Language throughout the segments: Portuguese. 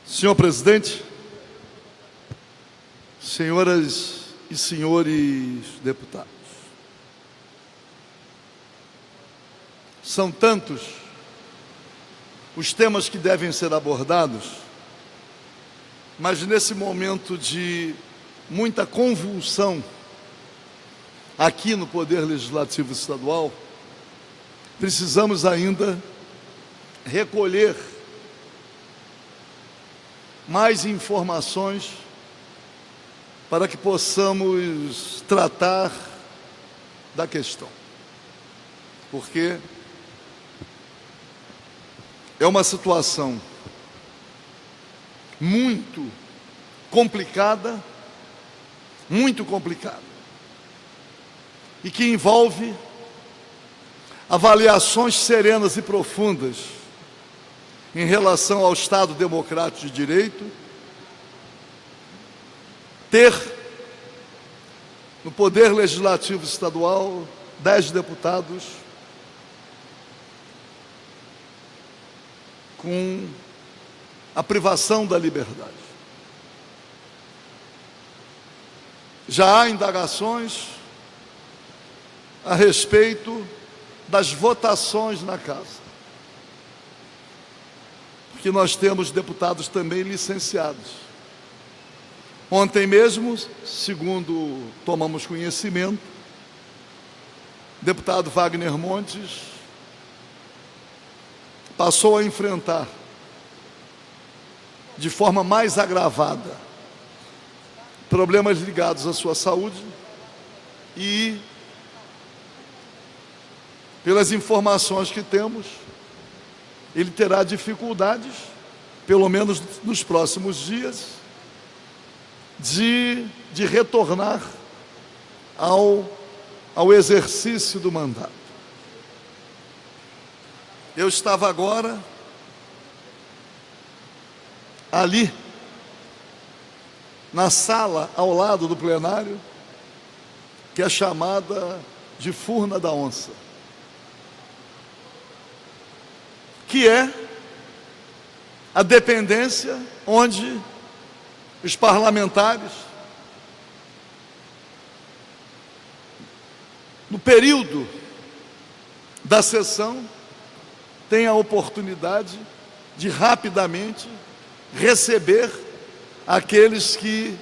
Senhor presidente, senhoras e senhores deputados, são tantos os temas que devem ser abordados, mas nesse momento de muita convulsão aqui no Poder Legislativo Estadual, precisamos ainda recolher mais informações para que possamos tratar da questão. Porque é uma situação muito complicada, e que envolve avaliações serenas e profundas em relação ao Estado Democrático de Direito, ter no Poder Legislativo Estadual 10 deputados com a privação da liberdade. Já há indagações a respeito das votações na Casa, porque nós temos deputados também licenciados. Ontem mesmo, segundo tomamos conhecimento, o deputado Wagner Montes passou a enfrentar de forma mais agravada problemas ligados à sua saúde e, pelas informações que temos, ele terá dificuldades, pelo menos nos próximos dias, de retornar ao exercício do mandato. Eu estava agora ali, na sala ao lado do plenário, que é chamada de Furna da Onça, que é a dependência onde os parlamentares, no período da sessão, têm a oportunidade de rapidamente receber aqueles que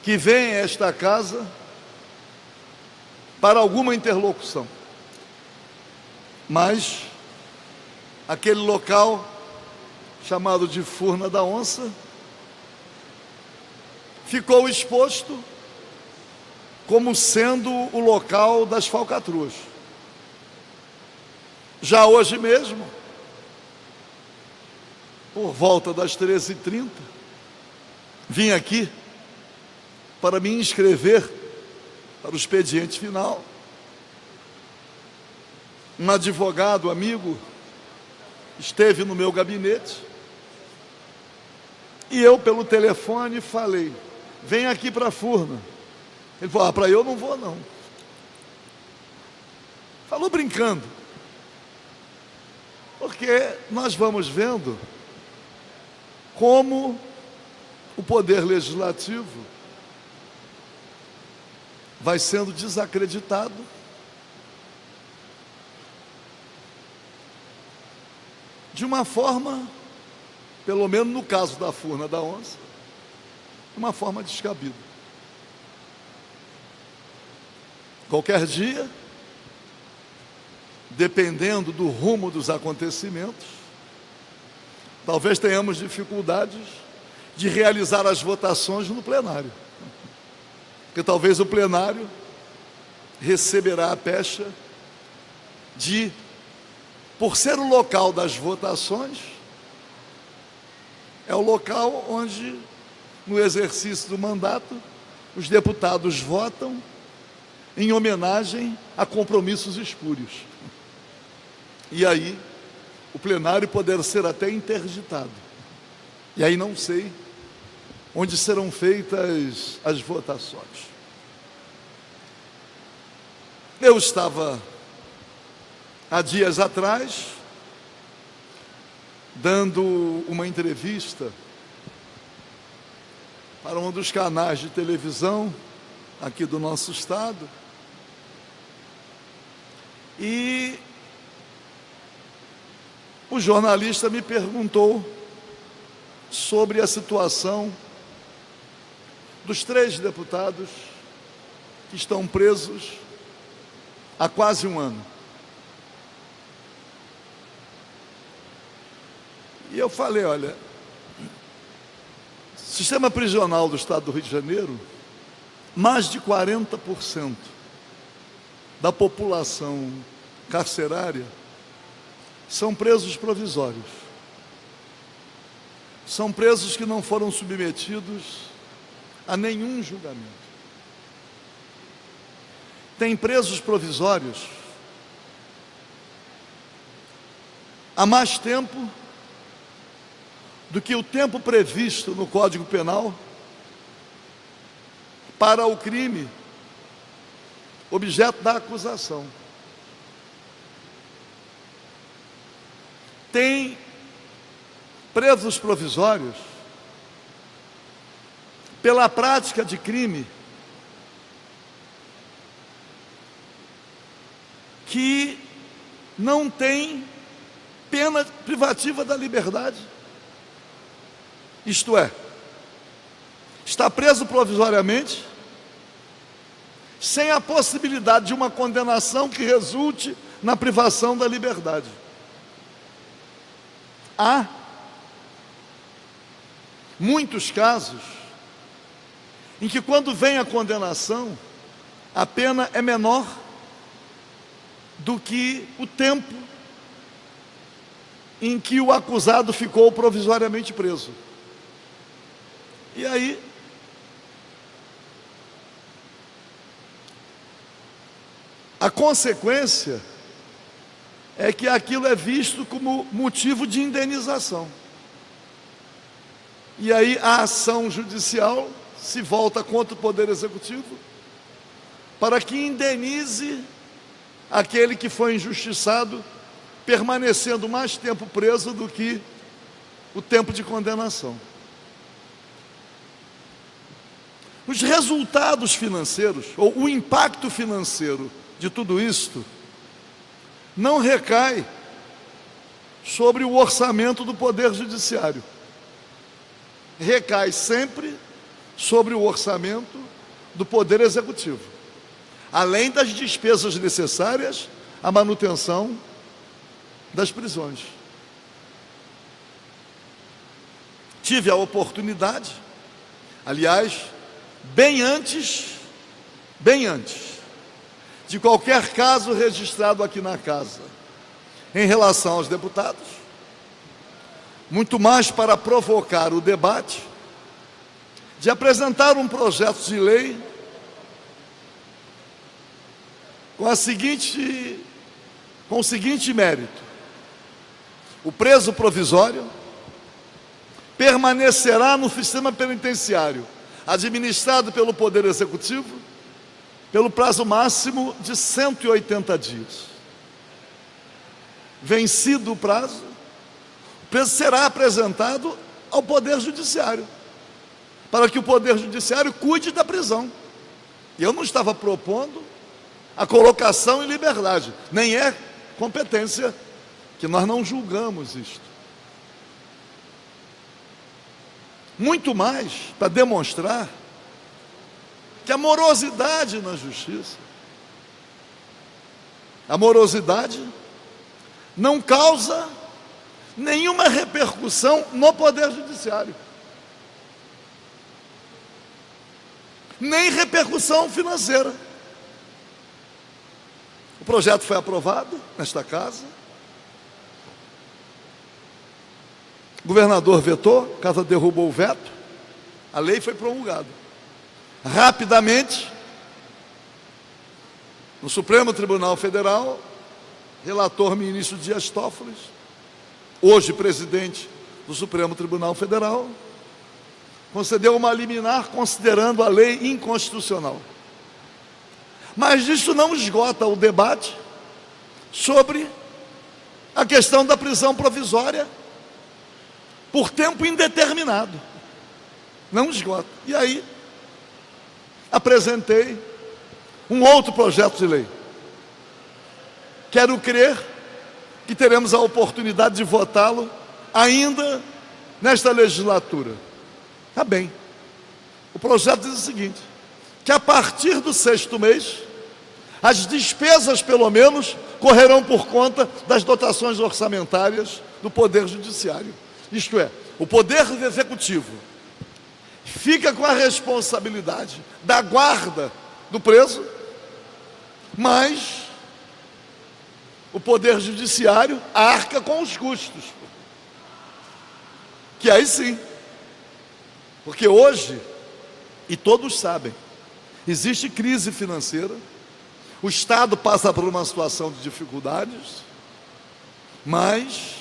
vêm a esta casa para alguma interlocução. Mas aquele local chamado de Furna da Onça ficou exposto como sendo o local das falcatruas. Já hoje mesmo, por volta das 13h30, vim aqui para me inscrever para o expediente final. Um advogado amigo esteve no meu gabinete e eu, pelo telefone, falei: vem aqui para a Furna. Ele falou: para eu não vou não. Falou brincando, porque nós vamos vendo como o Poder Legislativo vai sendo desacreditado de uma forma, pelo menos no caso da Furna da Onça, uma forma descabida. Qualquer dia, dependendo do rumo dos acontecimentos, talvez tenhamos dificuldades de realizar as votações no plenário, porque talvez o plenário receberá a pecha de, por ser o local das votações, é o local onde, no exercício do mandato, os deputados votam em homenagem a compromissos espúrios. E aí, o plenário poderá ser até interditado. E aí não sei onde serão feitas as votações. Eu estava, há dias atrás, dando uma entrevista para um dos canais de televisão aqui do nosso estado, e o jornalista me perguntou sobre a situação dos 3 deputados que estão presos há quase um ano. E eu falei, olha, o sistema prisional do estado do Rio de Janeiro, mais de 40% da população carcerária são presos provisórios. São presos que não foram submetidos a nenhum julgamento. Tem presos provisórios há mais tempo do que o tempo previsto no Código Penal para o crime objeto da acusação. Tem presos provisórios pela prática de crime que não tem pena privativa da liberdade. Isto é, está preso provisoriamente, sem a possibilidade de uma condenação que resulte na privação da liberdade. Há muitos casos em que, quando vem a condenação, a pena é menor do que o tempo em que o acusado ficou provisoriamente preso. E aí, a consequência é que aquilo é visto como motivo de indenização. E aí a ação judicial se volta contra o Poder Executivo para que indenize aquele que foi injustiçado, permanecendo mais tempo preso do que o tempo de condenação. Os resultados financeiros, ou o impacto financeiro de tudo isto, não recai sobre o orçamento do Poder Judiciário. Recai sempre sobre o orçamento do Poder Executivo, além das despesas necessárias à manutenção das prisões. Tive a oportunidade, aliás, bem antes de qualquer caso registrado aqui na casa, em relação aos deputados, muito mais para provocar o debate, de apresentar um projeto de lei com o seguinte mérito: o preso provisório permanecerá no sistema penitenciário, administrado pelo Poder Executivo, pelo prazo máximo de 180 dias. Vencido o prazo, o preso será apresentado ao Poder Judiciário, para que o Poder Judiciário cuide da prisão. E eu não estava propondo a colocação em liberdade, nem é competência, que nós não julgamos isto. Muito mais para demonstrar que a morosidade na justiça, a morosidade não causa nenhuma repercussão no Poder Judiciário, nem repercussão financeira. O projeto foi aprovado nesta casa, o governador vetou, a casa derrubou o veto, a lei foi promulgada. Rapidamente, no Supremo Tribunal Federal, relator ministro Dias Toffoli, hoje presidente do Supremo Tribunal Federal, concedeu uma liminar considerando a lei inconstitucional. Mas isso não esgota o debate sobre a questão da prisão provisória por tempo indeterminado, não esgota. E aí, apresentei um outro projeto de lei. Quero crer que teremos a oportunidade de votá-lo ainda nesta legislatura. Tá bem. O projeto diz o seguinte, que a partir do 6º mês, as despesas, pelo menos, correrão por conta das dotações orçamentárias do Poder Judiciário. Isto é, o Poder Executivo fica com a responsabilidade da guarda do preso, mas o Poder Judiciário arca com os custos. Que aí sim, porque hoje, e todos sabem, existe crise financeira, o Estado passa por uma situação de dificuldades, mas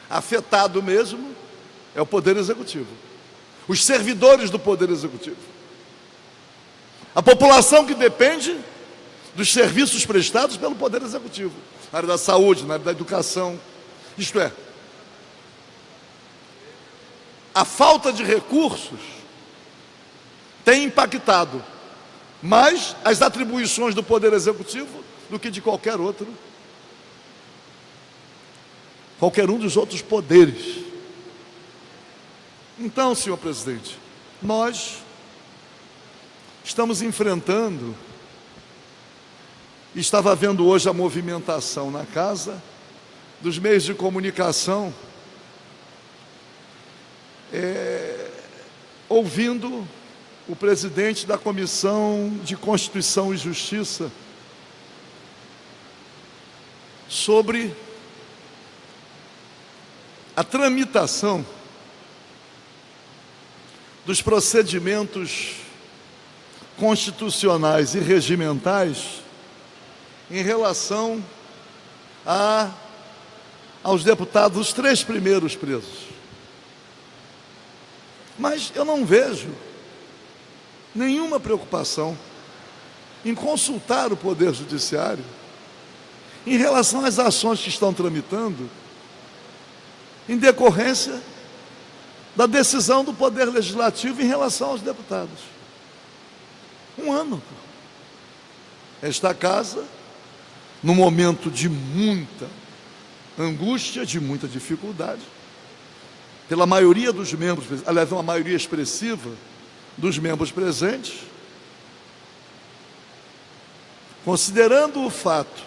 afetado mesmo é o Poder Executivo, os servidores do Poder Executivo, a população que depende dos serviços prestados pelo Poder Executivo, na área da saúde, na área da educação. Isto é, a falta de recursos tem impactado mais as atribuições do Poder Executivo do que de qualquer um dos outros poderes. Então, senhor presidente, nós estamos enfrentando, estava vendo hoje a movimentação na casa dos meios de comunicação, ouvindo o presidente da Comissão de Constituição e Justiça sobre a tramitação dos procedimentos constitucionais e regimentais em relação aos deputados, os 3 primeiros presos. Mas eu não vejo nenhuma preocupação em consultar o Poder Judiciário em relação às ações que estão tramitando em decorrência da decisão do Poder Legislativo em relação aos deputados. 1 ano. Esta casa, num momento de muita angústia, de muita dificuldade, pela maioria dos membros, aliás, uma maioria expressiva dos membros presentes, considerando o fato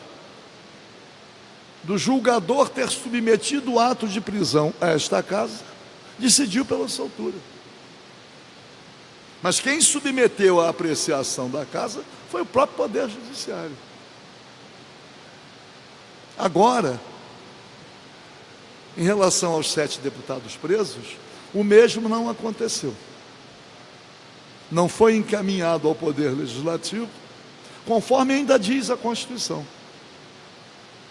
do julgador ter submetido o ato de prisão a esta casa, decidiu pela soltura. Mas quem submeteu à apreciação da casa foi o próprio Poder Judiciário. Agora, em relação aos 7 deputados presos, o mesmo não aconteceu. Não foi encaminhado ao Poder Legislativo, conforme ainda diz a Constituição.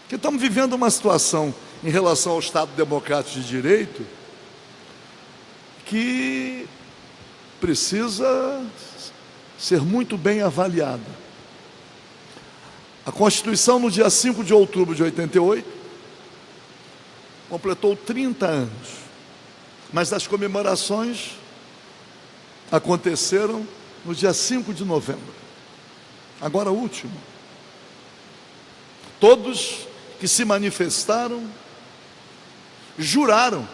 Porque estamos vivendo uma situação em relação ao Estado Democrático de Direito que precisa ser muito bem avaliada. A Constituição, no dia 5 de outubro de 88, completou 30 anos, mas as comemorações aconteceram no dia 5 de novembro, agora o último. Todos que se manifestaram juraram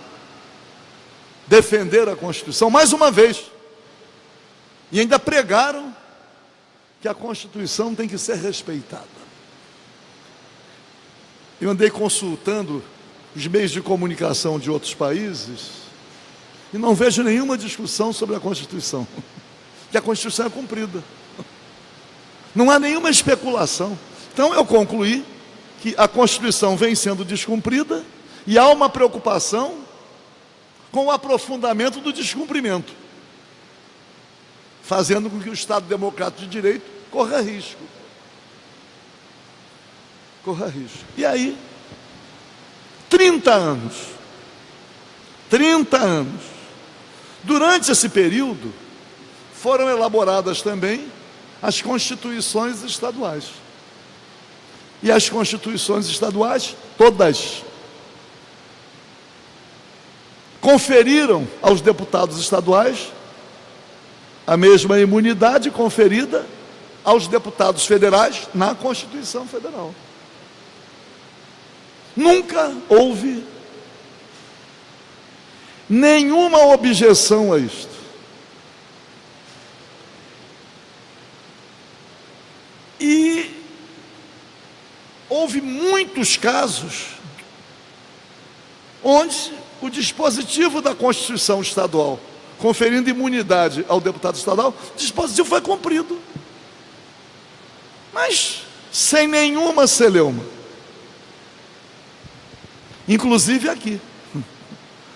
defender a Constituição mais uma vez, e ainda pregaram que a Constituição tem que ser respeitada. Eu andei consultando os meios de comunicação de outros países e não vejo nenhuma discussão sobre a Constituição, que a Constituição é cumprida. Não há nenhuma especulação. Então eu concluí que a Constituição vem sendo descumprida e há uma preocupação com o aprofundamento do descumprimento, fazendo com que o Estado Democrático de Direito corra risco. Corra risco. E aí, 30 anos. 30 anos. Durante esse período, foram elaboradas também as constituições estaduais. E as constituições estaduais, todas conferiram aos deputados estaduais a mesma imunidade conferida aos deputados federais na Constituição Federal. Nunca houve nenhuma objeção a isto. E houve muitos casos onde o dispositivo da Constituição Estadual, conferindo imunidade ao deputado estadual, o dispositivo foi cumprido, mas sem nenhuma celeuma. Inclusive aqui,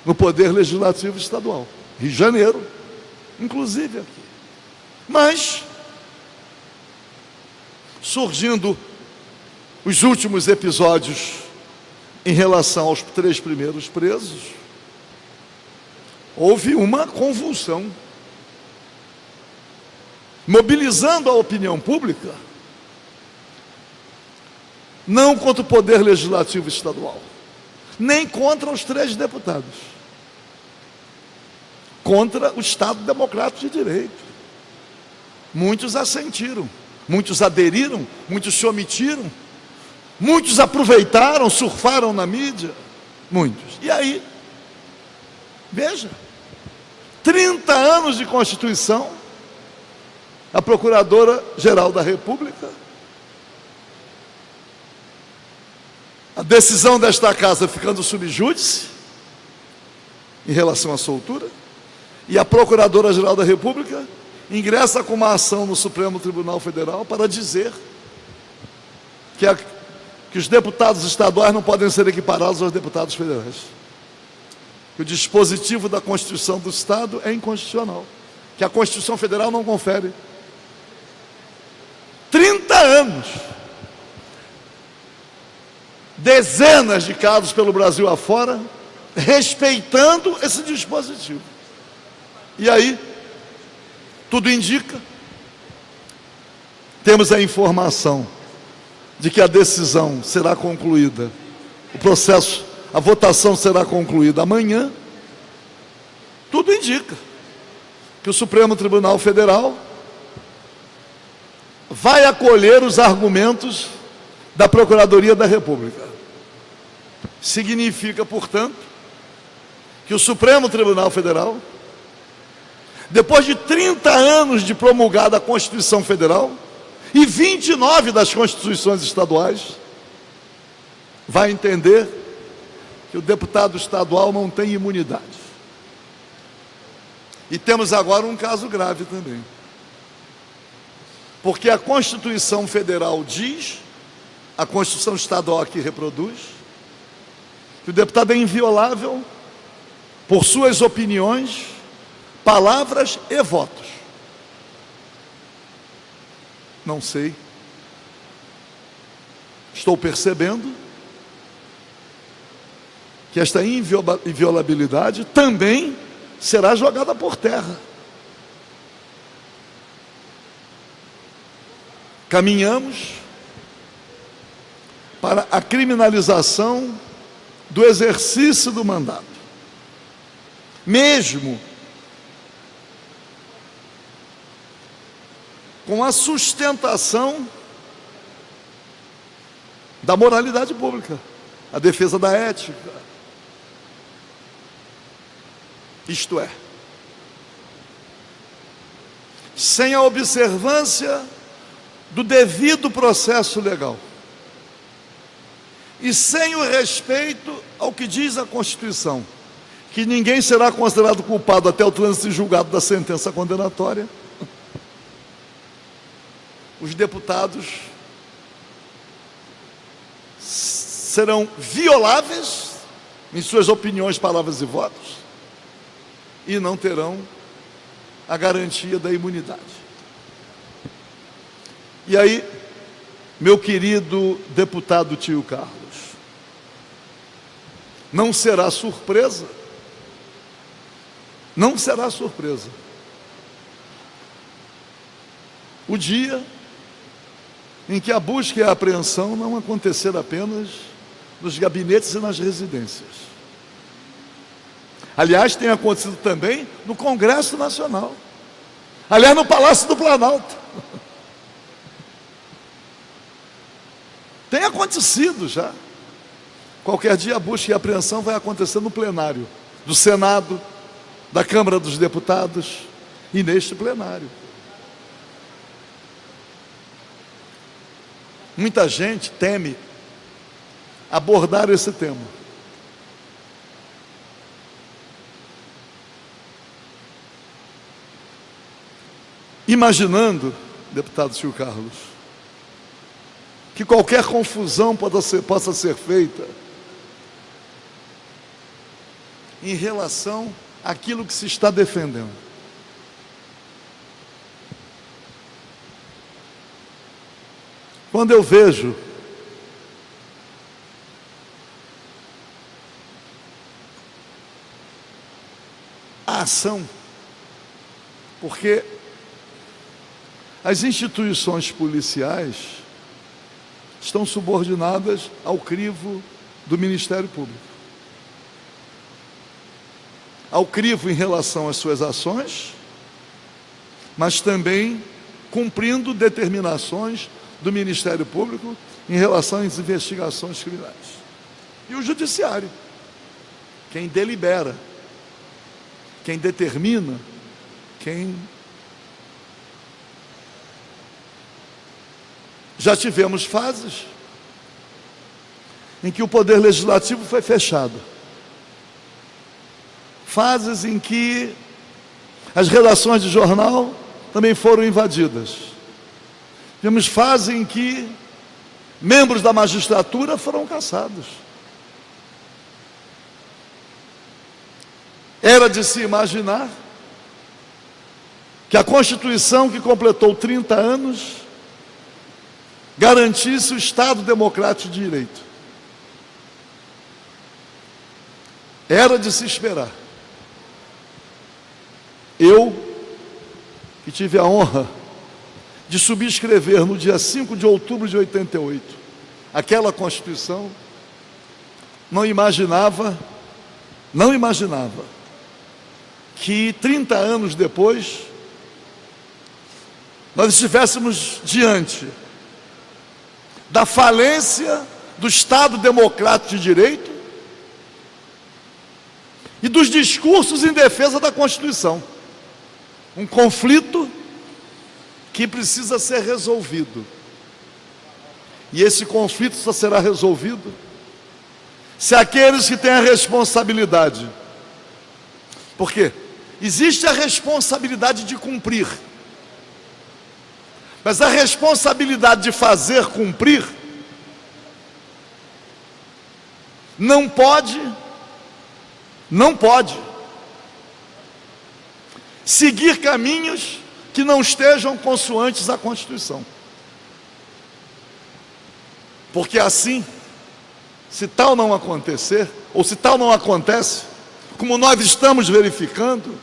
no Poder Legislativo Estadual, Rio de Janeiro, inclusive aqui. Mas, surgindo os últimos episódios em relação aos 3 primeiros presos, houve uma convulsão, mobilizando a opinião pública, não contra o Poder Legislativo Estadual, nem contra os 3 deputados, contra o Estado Democrático de Direito. Muitos assentiram, muitos aderiram, muitos se omitiram, muitos aproveitaram, surfaram na mídia, muitos. E aí, veja, 30 anos de Constituição, a Procuradora-Geral da República, a decisão desta casa ficando sub júdice, em relação à soltura, e a Procuradora-Geral da República ingressa com uma ação no Supremo Tribunal Federal para dizer que os deputados estaduais não podem ser equiparados aos deputados federais, que o dispositivo da Constituição do Estado é inconstitucional, que a Constituição Federal não confere. 30 anos, dezenas de casos pelo Brasil afora, respeitando esse dispositivo. E aí, tudo indica, temos a informação de que a decisão será concluída, o processo, a votação será concluída amanhã. Tudo indica que o Supremo Tribunal Federal vai acolher os argumentos da Procuradoria da República. Significa, portanto, que o Supremo Tribunal Federal, depois de 30 anos de promulgada a Constituição Federal e 29 das Constituições estaduais, vai entender que o deputado estadual não tem imunidade. E temos agora um caso grave também, porque a Constituição Federal diz, a Constituição Estadual aqui reproduz, que o deputado é inviolável por suas opiniões, palavras e votos. Não sei, estou percebendo que esta inviolabilidade também será jogada por terra. Caminhamos para a criminalização do exercício do mandato, mesmo com a sustentação da moralidade pública, a defesa da ética. Isto é, sem a observância do devido processo legal e sem o respeito ao que diz a Constituição, que ninguém será considerado culpado até o trânsito julgado da sentença condenatória, os deputados serão violáveis em suas opiniões, palavras e votos, e não terão a garantia da imunidade. E aí, meu querido deputado Tio Carlos, não será surpresa, não será surpresa, o dia em que a busca e a apreensão não acontecer apenas nos gabinetes e nas residências. Aliás, tem acontecido também no Congresso Nacional. Aliás, no Palácio do Planalto. Tem acontecido já. Qualquer dia a busca e a apreensão vai acontecer no plenário do Senado, da Câmara dos Deputados e neste plenário. Muita gente teme abordar esse tema. Imaginando, deputado Silvio Carlos, que qualquer confusão possa ser feita em relação àquilo que se está defendendo. Quando eu vejo a ação, porque as instituições policiais estão subordinadas ao crivo do Ministério Público. Ao crivo em relação às suas ações, mas também cumprindo determinações do Ministério Público em relação às investigações criminais. E o Judiciário, quem delibera, quem determina, quem... Já tivemos fases em que o Poder Legislativo foi fechado. Fases em que as redações de jornal também foram invadidas. Tivemos fases em que membros da magistratura foram caçados. Era de se imaginar que a Constituição, que completou 30 anos, garantisse o Estado democrático de direito. Era de se esperar. Eu, que tive a honra de subscrever no dia 5 de outubro de 88, aquela Constituição, não imaginava que 30 anos depois, nós estivéssemos diante da falência do Estado democrático de direito e dos discursos em defesa da Constituição. Um conflito que precisa ser resolvido. E esse conflito só será resolvido se aqueles que têm a responsabilidade, porque existe a responsabilidade de cumprir, mas a responsabilidade de fazer cumprir não pode seguir caminhos que não estejam consoantes à Constituição. Porque assim, se tal não acontecer, ou se tal não acontece, como nós estamos verificando,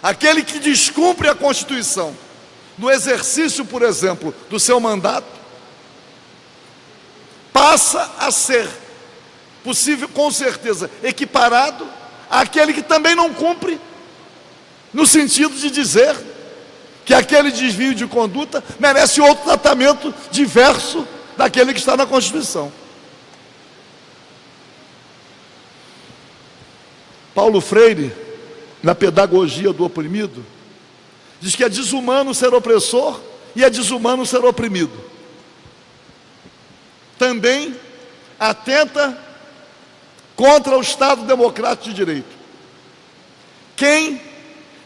aquele que descumpre a Constituição no exercício, por exemplo, do seu mandato, passa a ser possível, com certeza, equiparado àquele que também não cumpre, no sentido de dizer que aquele desvio de conduta merece outro tratamento diverso daquele que está na Constituição. Paulo Freire, na Pedagogia do Oprimido, diz que é desumano ser opressor e é desumano ser oprimido. Também atenta contra o Estado democrático de direito. Quem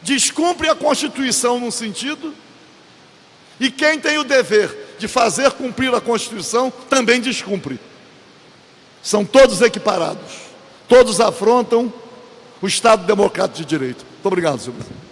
descumpre a Constituição num sentido, e quem tem o dever de fazer cumprir a Constituição também descumpre. São todos equiparados. Todos afrontam o Estado democrático de direito. Muito obrigado, senhor presidente.